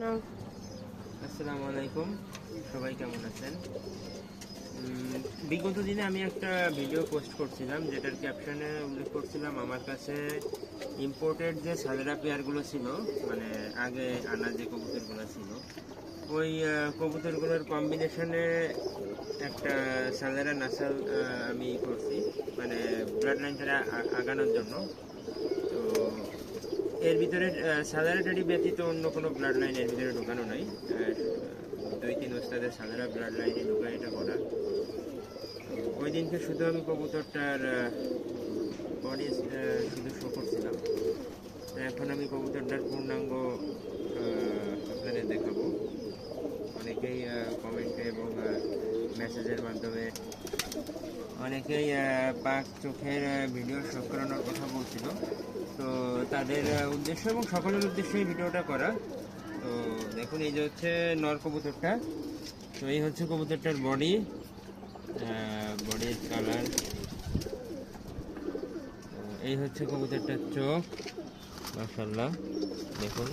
আসসালামু আলাইকুম, সবাই কেমন আছেন? বিগত দিনে আমি একটা ভিডিও পোস্ট করছিলাম, যেটার ক্যাপশনে উল্লেখ করছিলাম আমার কাছে ইম্পোর্টেড যে সাদেরা পেয়ারগুলো ছিল, মানে আগে আনা যে কবুতরগুলো ছিল, ওই কবুতরগুলোর কম্বিনেশনে একটা সাদেরা নাসাল আমি করছি, মানে ব্লাড লাইনটা আগানোর জন্য। তো এর ভিতরে সাদারা টেডি ব্যতীত অন্য কোনো ব্লাড লাইন এর ভিতরে ঢোকানো নাই। 2-3 ওস্তাদের সাদারা ব্লাড লাইনে ঢোকা এটা করা। ওই দিনকে শুধু আমি কবুতরটার বডি শুধু শো করছিলাম। এখন আমি কবুতরটার পূর্ণাঙ্গ আপনাদের দেখাবো। অনেকেই কমেন্টে এবং মেসেজের মাধ্যমে অনেকেই পাক চোখের ভিডিও শো করানোর কথা বলছিল। তো তাদের উদ্দেশ্য এবং সকলের উদ্দেশ্যে এই ভিডিওটা করা। তো দেখুন, এই যে হচ্ছে নর কবুতরটা। তো এই হচ্ছে কবুতরটার বডির কালার। এই হচ্ছে কবুতরটার চোখ, মাশাআল্লাহ দেখুন।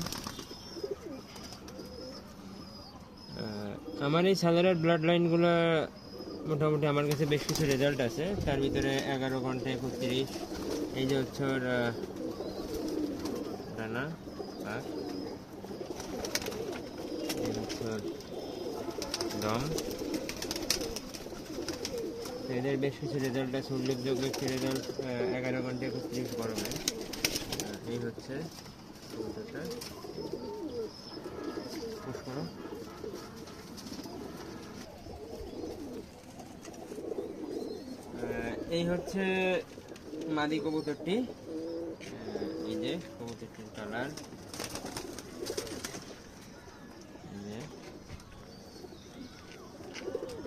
আমার এই সাদারার ব্লাড লাইনগুলো মোটামুটি আমার কাছে বেশ কিছু রেজাল্ট আছে। তার ভিতরে 11 ঘন্টা 31। এই যে হচ্ছে ওর ডানা পাক, এই হচ্ছে ওর দম। এদের বেশ কিছু রেজাল্ট আছে, উল্লেখযোগ্য একটি রেজাল্ট 11 ঘন্টা 31 গরমে। এই হচ্ছে কবুতরটা, পুশ করো। এই হচ্ছে মাদি কবুতরটি। এই যে কবুতরটির কালার,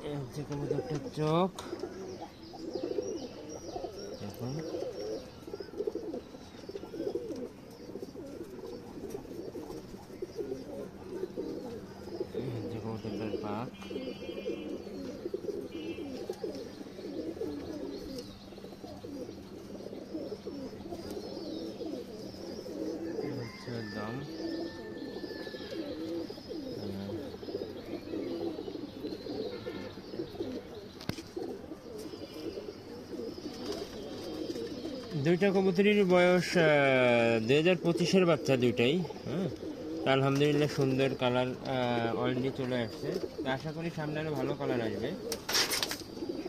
এই হচ্ছে কবুতরটার চোখ দেখুন। এই হচ্ছে কবুতরটার পাক। দাম দুইটা কবুতরের বয়স 2025-এর বাচ্চা দুইটাই। হ্যাঁ, আলহামদুলিল্লাহ সুন্দর কালার অলরেডি চলে আসছে। তো আশা করি সামনে আরও ভালো কালার আসবে।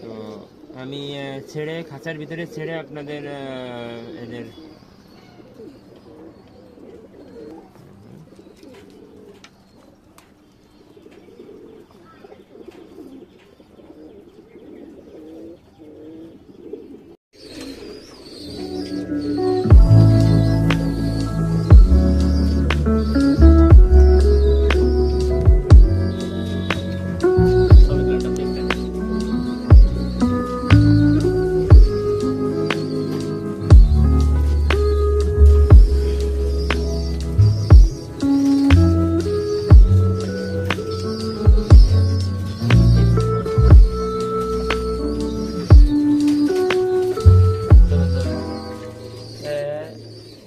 তো আমি খাঁচার ভিতরে ছেড়ে আপনাদের এদের